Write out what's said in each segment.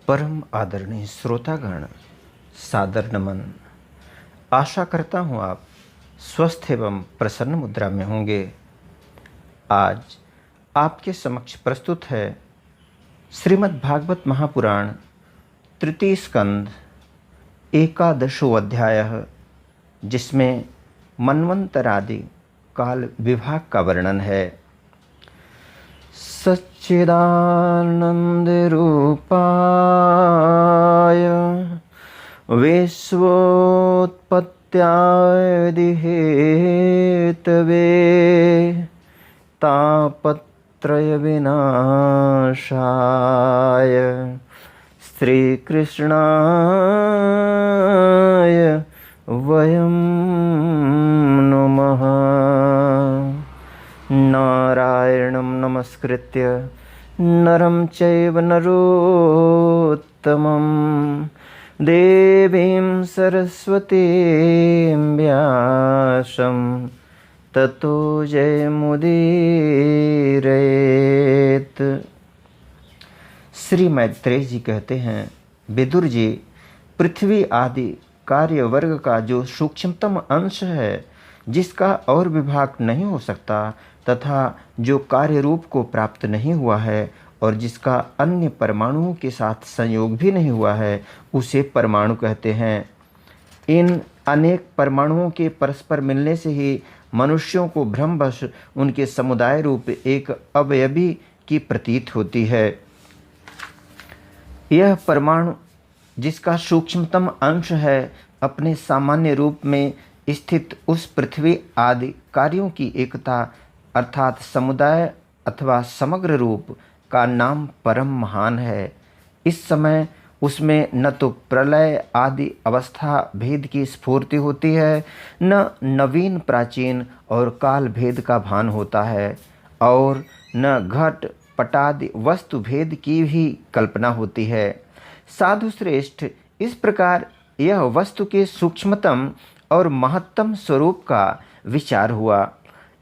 परम आदरणीय श्रोतागण, सादर नमन। आशा करता हूँ आप स्वस्थ एवं प्रसन्न मुद्रा में होंगे। आज आपके समक्ष प्रस्तुत है श्रीमद् भागवत महापुराण तृतीय स्कंद एकादशो अध्याय, जिसमें मन्वंतरादि काल विभाग का वर्णन है। सच्चिदानंद रूपाय विश्वोत्पत्त्यादि हेतवे तापत्रय विनाशाय श्रीकृष्णाय वयं नमः। नारायणं नमस्कृत्य नरं चैव नरोत्तमं देवीं सरस्वतीं व्यासं ततो जयमुदीरयेत्। श्री मैत्रेय जी कहते हैं, विदुर जी, पृथ्वी आदि कार्य वर्ग का जो सूक्ष्मतम अंश है, जिसका और विभाग नहीं हो सकता तथा जो कार्य रूप को प्राप्त नहीं हुआ है और जिसका अन्य परमाणुओं के साथ संयोग भी नहीं हुआ है, उसे परमाणु कहते हैं। इन अनेक परमाणुओं के परस्पर मिलने से ही मनुष्यों को भ्रमवश उनके समुदाय रूप एक अवयवी की प्रतीत होती है। यह परमाणु, जिसका सूक्ष्मतम अंश है, अपने सामान्य रूप में स्थित उस पृथ्वी आदि कार्यों की एकता अर्थात समुदाय अथवा समग्र रूप का नाम परम महान है। इस समय उसमें न तो प्रलय आदि अवस्था भेद की स्फूर्ति होती है, न नवीन प्राचीन और काल भेद का भान होता है, और न घट पटादि वस्तु भेद की भी कल्पना होती है। साधु श्रेष्ठ, इस प्रकार यह वस्तु के सूक्ष्मतम और महत्तम स्वरूप का विचार हुआ।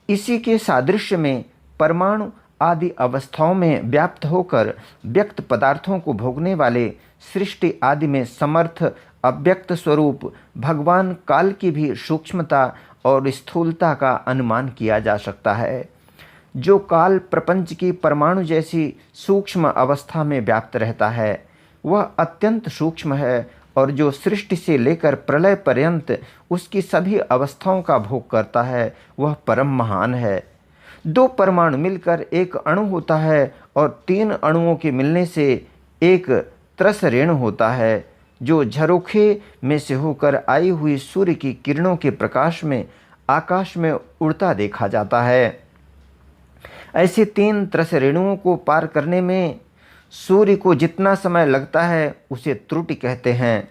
इसी के सादृश्य में परमाणु आदि अवस्थाओं में व्याप्त होकर व्यक्त पदार्थों को भोगने वाले सृष्टि आदि में समर्थ अव्यक्त स्वरूप भगवान काल की भी सूक्ष्मता और स्थूलता का अनुमान किया जा सकता है। जो काल प्रपंच की परमाणु जैसी सूक्ष्म अवस्था में व्याप्त रहता है, वह अत्यंत सूक्ष्म है, और जो सृष्टि से लेकर प्रलय पर्यंत उसकी सभी अवस्थाओं का भोग करता है, वह परम महान है। दो परमाणु मिलकर एक अणु होता है, और तीन अणुओं के मिलने से एक त्रस रेणु होता है, जो झरोखे में से होकर आई हुई सूर्य की किरणों के प्रकाश में आकाश में उड़ता देखा जाता है। ऐसे तीन त्रस रेणुओं को पार करने में सूर्य को जितना समय लगता है, उसे त्रुटि कहते हैं।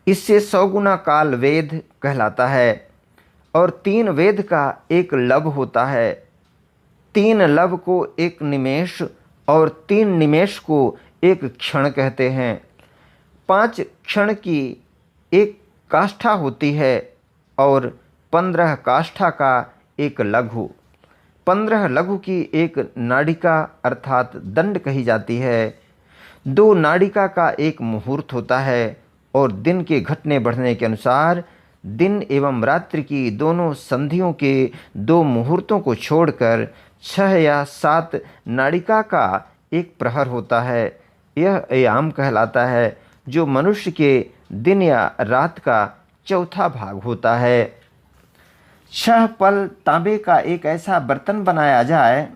इससे 100 गुना काल वेद कहलाता है, और 3 वेद का एक लब होता है। 3 लब को एक निमेष और 3 निमेष को एक क्षण कहते हैं। 5 क्षण की एक काष्ठा होती है, और 15 काष्ठा का एक लघु। 15 लघु की एक नाड़िका अर्थात दंड कही जाती है। 2 नाड़िका का एक मुहूर्त होता है, और दिन के घटने बढ़ने के अनुसार दिन एवं रात्रि की दोनों संधियों के 2 मुहूर्तों को छोड़कर 6 या 7 नाड़िका का एक प्रहर होता है। यह याम कहलाता है, जो मनुष्य के दिन या रात का चौथा भाग होता है। 6 पल तांबे का एक ऐसा बर्तन बनाया जाए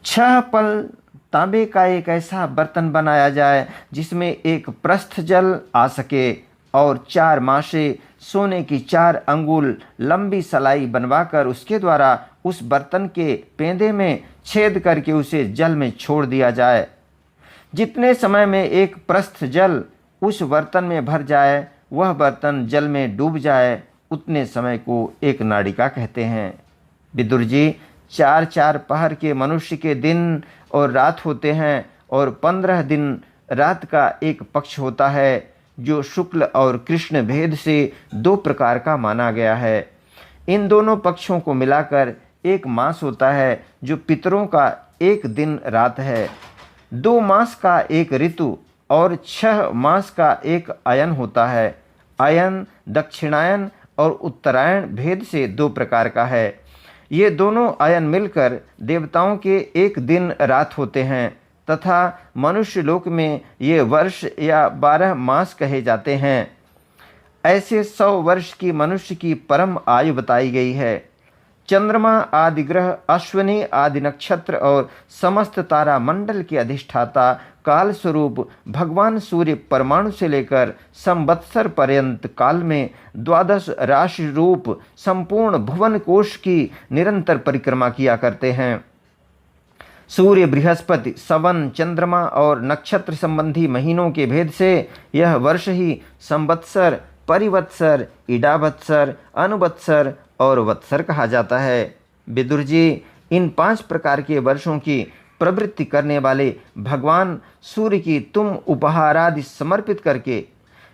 6 पल तांबे का एक ऐसा बर्तन बनाया जाए जिसमें एक प्रस्थ जल आ सके, और 4 मासे सोने की 4 अंगुल लंबी सलाई बनवाकर उसके द्वारा उस बर्तन के पेंदे में छेद करके उसे जल में छोड़ दिया जाए। जितने समय में एक प्रस्थ जल उस बर्तन में भर जाए, वह बर्तन जल में डूब जाए, उतने समय को एक नाड़िका कहते हैं। विदुर जी, 4-4 पहर के मनुष्य के दिन और रात होते हैं, और 15 दिन रात का एक पक्ष होता है, जो शुक्ल और कृष्ण भेद से 2 प्रकार का माना गया है। इन दोनों पक्षों को मिलाकर एक मास होता है, जो पितरों का एक दिन रात है। 2 मास का एक ऋतु और 6 मास का एक अयन होता है। अयन दक्षिणायन और उत्तरायण भेद से 2 प्रकार का है। ये दोनों अयन मिलकर देवताओं के एक दिन रात होते हैं तथा मनुष्य लोक में ये वर्ष या 12 मास कहे जाते हैं। ऐसे 100 वर्ष की मनुष्य की परम आयु बताई गई है। चंद्रमा आदि ग्रह, अश्विनी आदि नक्षत्र और समस्त तारा मंडल के अधिष्ठाता काल स्वरूप भगवान सूर्य परमाणु से लेकर संवत्सर पर्यंत काल में 12 राशि रूप संपूर्ण भुवन कोश की निरंतर परिक्रमा किया करते हैं। सूर्य, बृहस्पति, सवन, चंद्रमा और नक्षत्र संबंधी महीनों के भेद से यह वर्ष ही संवत्सर, परिवत्सर, इडावत्सर, अनुवत्सर और वत्सर कहा जाता है। विदुर जी, इन 5 प्रकार के वर्षों की प्रवृत्ति करने वाले भगवान सूर्य की तुम उपहार आदि समर्पित करके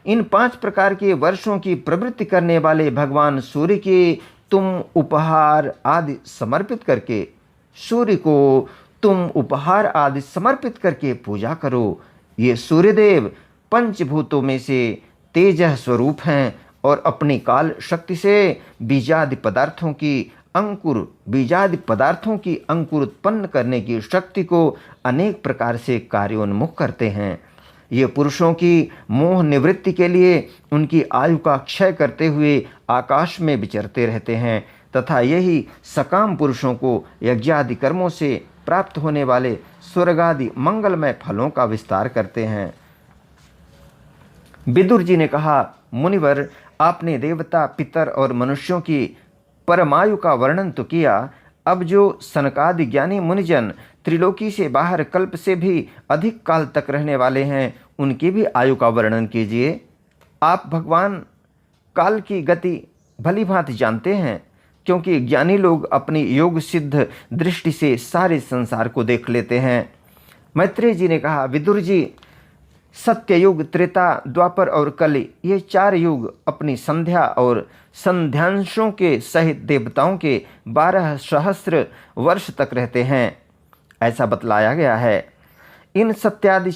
इन 5 प्रकार के वर्षों की प्रवृत्ति करने वाले भगवान सूर्य की तुम उपहार आदि समर्पित करके सूर्य को तुम उपहार आदि समर्पित करके पूजा करो। ये सूर्यदेव पंचभूतों में से तेज स्वरूप हैं और अपनी काल शक्ति से बीजादि पदार्थों की अंकुर उत्पन्न करने की शक्ति को अनेक प्रकार से कार्योन्मुख करते हैं। ये पुरुषों की मोह निवृत्ति के लिए उनकी आयु का क्षय करते हुए आकाश में विचरते रहते हैं तथा यही सकाम पुरुषों को यज्ञादि कर्मों से प्राप्त होने वाले स्वर्गादि मंगलमय फलों का विस्तार करते हैं। विदुर जी ने कहा, मुनिवर, आपने देवता, पितर और मनुष्यों की परमायु का वर्णन तो किया। अब जो सनकादि ज्ञानी मुनिजन त्रिलोकी से बाहर कल्प से भी अधिक काल तक रहने वाले हैं, उनकी भी आयु का वर्णन कीजिए। आप भगवान काल की गति भली भांति जानते हैं, क्योंकि ज्ञानी लोग अपनी योग सिद्ध दृष्टि से सारे संसार को देख लेते हैं। मैत्रेय जी ने कहा, विदुर जी, सत्ययुग, त्रेता, द्वापर और कलि, ये 4 युग अपनी संध्या और संध्यांशों के सहित देवताओं के 12 सहस्त्र वर्ष तक रहते हैं, ऐसा बतलाया गया है। इन सत्यादि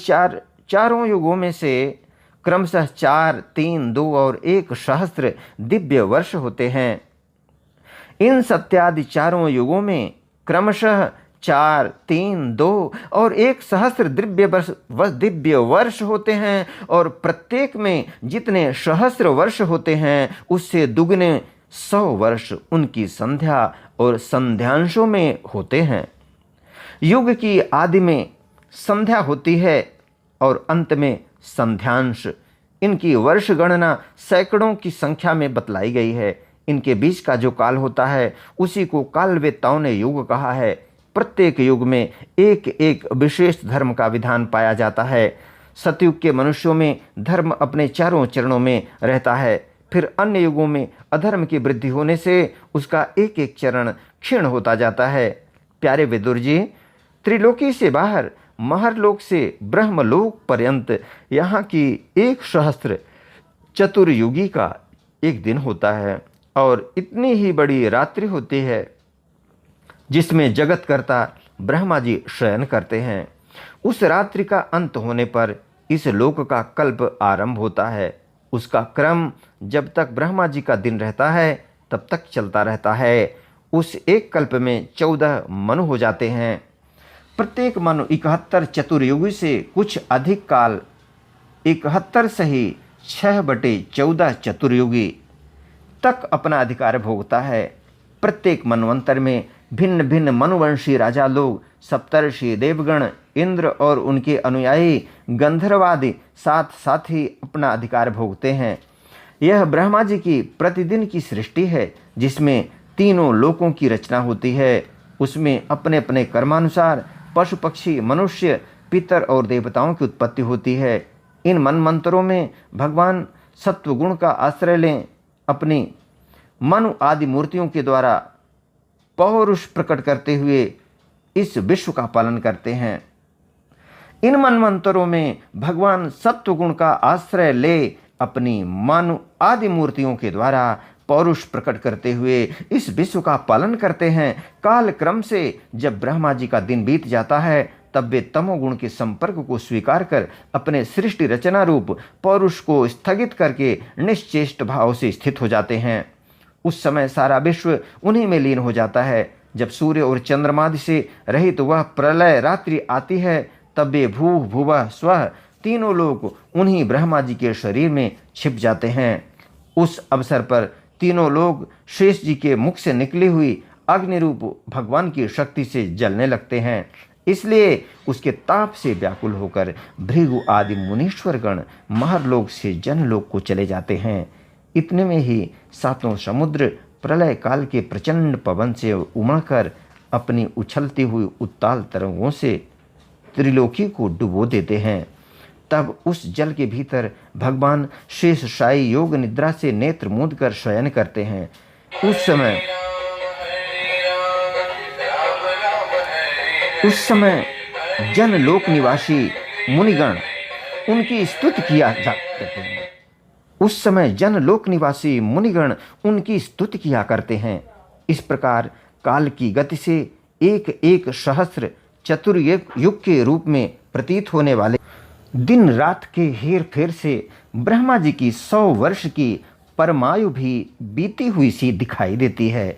चारों युगों में से क्रमशः 4, 3, 2 और 1 सहस्त्र दिव्य वर्ष होते हैं। इन सत्यादि चारों युगों में क्रमशः 4, 3, 2 और 1 सहस्त्र दिव्य वर्ष होते हैं और प्रत्येक में जितने सहस्त्र वर्ष होते हैं उससे दुगने 100 वर्ष उनकी संध्या और संध्यांशों में होते हैं। युग की आदि में संध्या होती है और अंत में संध्यांश। इनकी वर्ष गणना सैकड़ों की संख्या में बतलाई गई है। इनके बीच का जो काल होता है उसी को कालवेत्ताओं ने युग कहा है। प्रत्येक युग में एक एक विशेष धर्म का विधान पाया जाता है। सतयुग के मनुष्यों में धर्म अपने चारों चरणों में रहता है। फिर अन्य युगों में अधर्म की वृद्धि होने से उसका एक एक चरण क्षीण होता जाता है। प्यारे विदुर जी, त्रिलोकी से बाहर महरलोक से ब्रह्मलोक पर्यंत यहाँ की 1 सहस्त्र चतुर्युगी का एक दिन होता है और इतनी ही बड़ी रात्रि होती है जिसमें जगतकर्ता ब्रह्मा जी शयन करते हैं। उस रात्रि का अंत होने पर इस लोक का कल्प आरंभ होता है। उसका क्रम जब तक ब्रह्मा जी का दिन रहता है तब तक चलता रहता है। उस एक कल्प में 14 मनु हो जाते हैं। प्रत्येक मनु 71 चतुर्युगी से कुछ अधिक काल 71 सही 6/14 चतुर्युगी तक अपना अधिकार भोगता है। प्रत्येक मनवंतर में भिन्न भिन्न मनुवंशी राजा लोग, सप्तर्षि, देवगण, इंद्र और उनके अनुयायी गंधर्वादि साथ साथ ही अपना अधिकार भोगते हैं। यह ब्रह्मा जी की प्रतिदिन की सृष्टि है जिसमें तीनों लोकों की रचना होती है। उसमें अपने अपने कर्मानुसार पशु, पक्षी, मनुष्य, पितर और देवताओं की उत्पत्ति होती है। इन मनमंत्रों में भगवान सत्वगुण का आश्रय लें अपनी मनु आदि मूर्तियों के द्वारा पौरुष प्रकट करते हुए इस विश्व का पालन करते हैं। इन मनमंत्रों में भगवान सत्वगुण का आश्रय ले अपनी मनु आदि मूर्तियों के द्वारा पौरुष प्रकट करते हुए इस विश्व का पालन करते हैं। काल क्रम से जब ब्रह्मा जी का दिन बीत जाता है तब वे तमोगुण के संपर्क को स्वीकार कर अपने सृष्टि रचना रूप पौरुष को स्थगित करके निश्चेष्ट भाव से स्थित हो जाते हैं। उस समय सारा विश्व उन्हीं में लीन हो जाता है। जब सूर्य और चंद्रमादि से रहित वह प्रलय रात्रि आती है, तब वे भूः भुवः स्वः तीनों लोग उन्हीं ब्रह्मा जी के शरीर में छिप जाते हैं। उस अवसर पर तीनों लोग शेष जी के मुख से निकली हुई अग्नि रूप भगवान की शक्ति से जलने लगते हैं। इसलिए उसके ताप से व्याकुल होकर भृगु आदि मुनीश्वर गण महरलोक से जनलोक को चले जाते हैं। इतने में ही सातों समुद्र प्रलय काल के प्रचंड पवन से उमड़कर अपनी उछलती हुई उत्ताल तरंगों से त्रिलोकी को डुबो देते हैं। तब उस जल के भीतर भगवान शेषशायी योग निद्रा से नेत्र मूंद कर शयन करते हैं। उस समय जनलोक निवासी मुनिगण उनकी स्तुति किया करते हैं। उस समय जनलोक निवासी मुनिगण उनकी स्तुति किया करते हैं। इस प्रकार काल की गति से एक एक सहस्र चतुर्युग के रूप में प्रतीत होने वाले दिन रात के हेर फेर से ब्रह्मा जी की 100 वर्ष की परमायु भी बीती हुई सी दिखाई देती है।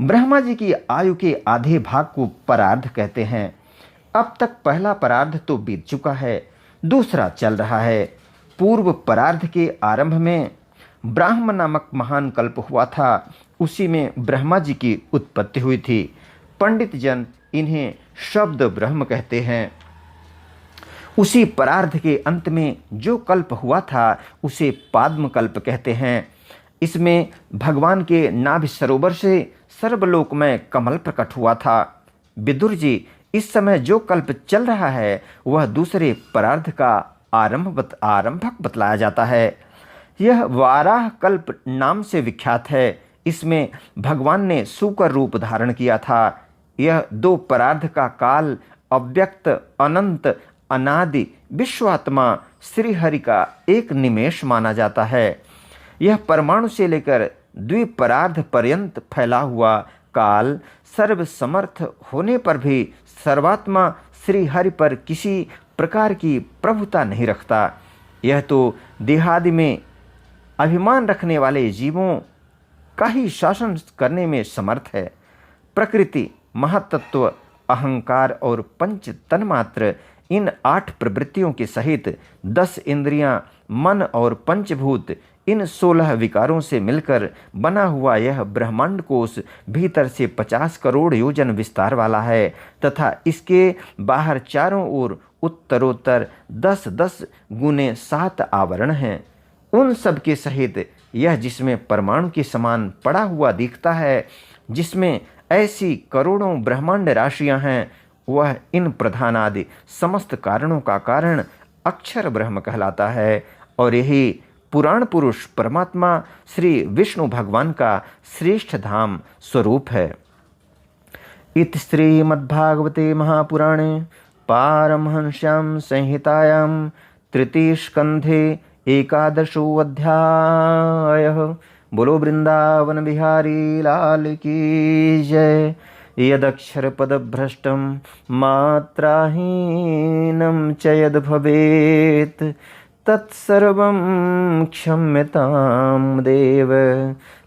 ब्रह्मा जी की आयु के आधे भाग को परार्ध कहते हैं। अब तक पहला परार्ध तो बीत चुका है, दूसरा चल रहा है। पूर्व परार्ध के आरंभ में ब्राह्म नामक महान कल्प हुआ था। उसी में ब्रह्मा जी की उत्पत्ति हुई थी। पंडित जन इन्हें शब्द ब्रह्म कहते हैं। उसी परार्ध के अंत में जो कल्प हुआ था उसे पाद्म कल्प कहते हैं। इसमें भगवान के नाभि सरोवर से सर्वलोक में कमल प्रकट हुआ था। विदुर जी, इस समय जो कल्प चल रहा है वह दूसरे परार्ध का आरंभक बतलाया जाता है। यह वाराह कल्प नाम से विख्यात है। इसमें भगवान ने सूकर रूप धारण किया था। यह 2 परार्ध का काल अव्यक्त अनंत अनादि विश्वात्मा श्री हरि का एक निमेष माना जाता है। यह परमाणु से लेकर द्विपरार्ध पर्यंत फैला हुआ काल सर्वसमर्थ होने पर भी सर्वात्मा श्री हरि पर किसी प्रकार की प्रभुता नहीं रखता। यह तो देहादि में अभिमान रखने वाले जीवों का ही शासन करने में समर्थ है। प्रकृति, महातत्व, अहंकार और पंच तन्मात्र, इन 8 प्रवृत्तियों के सहित 10 इंद्रियां, मन और पंचभूत, इन 16 विकारों से मिलकर बना हुआ यह ब्रह्मांड कोश भीतर से 50 करोड़ योजन विस्तार वाला है तथा इसके बाहर चारों ओर उत्तरोत्तर 10-10 गुने 7 आवरण हैं। उन सब के सहित यह जिसमें परमाणु के समान पड़ा हुआ दिखता है, जिसमें ऐसी करोड़ों ब्रह्मांड राशियां हैं, वह इन प्रधान आदि समस्त कारणों का कारण अक्षर ब्रह्म कहलाता है। और यही पुराण पुरुष परमात्मा श्री विष्णु भगवान का श्रेष्ठ धाम स्वरूप है। इति श्रीमद्भागवते महापुराणे पारमहंस्यां संहितायां तृतीय स्कंधे 11वां अध्यायः। बोलो वृंदावन बिहारी लाल की जय। यदक्षरपदभ्रष्टं मात्राहीनं च यद् भवेत् तत्सर्वं क्षम्यतां देव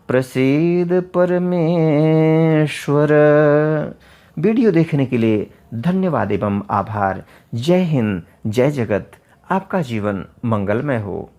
प्रसीद परमेश्वर। वीडियो देखने के लिए धन्यवाद एवं आभार। जय हिंद, जय जगत। आपका जीवन मंगलमय हो।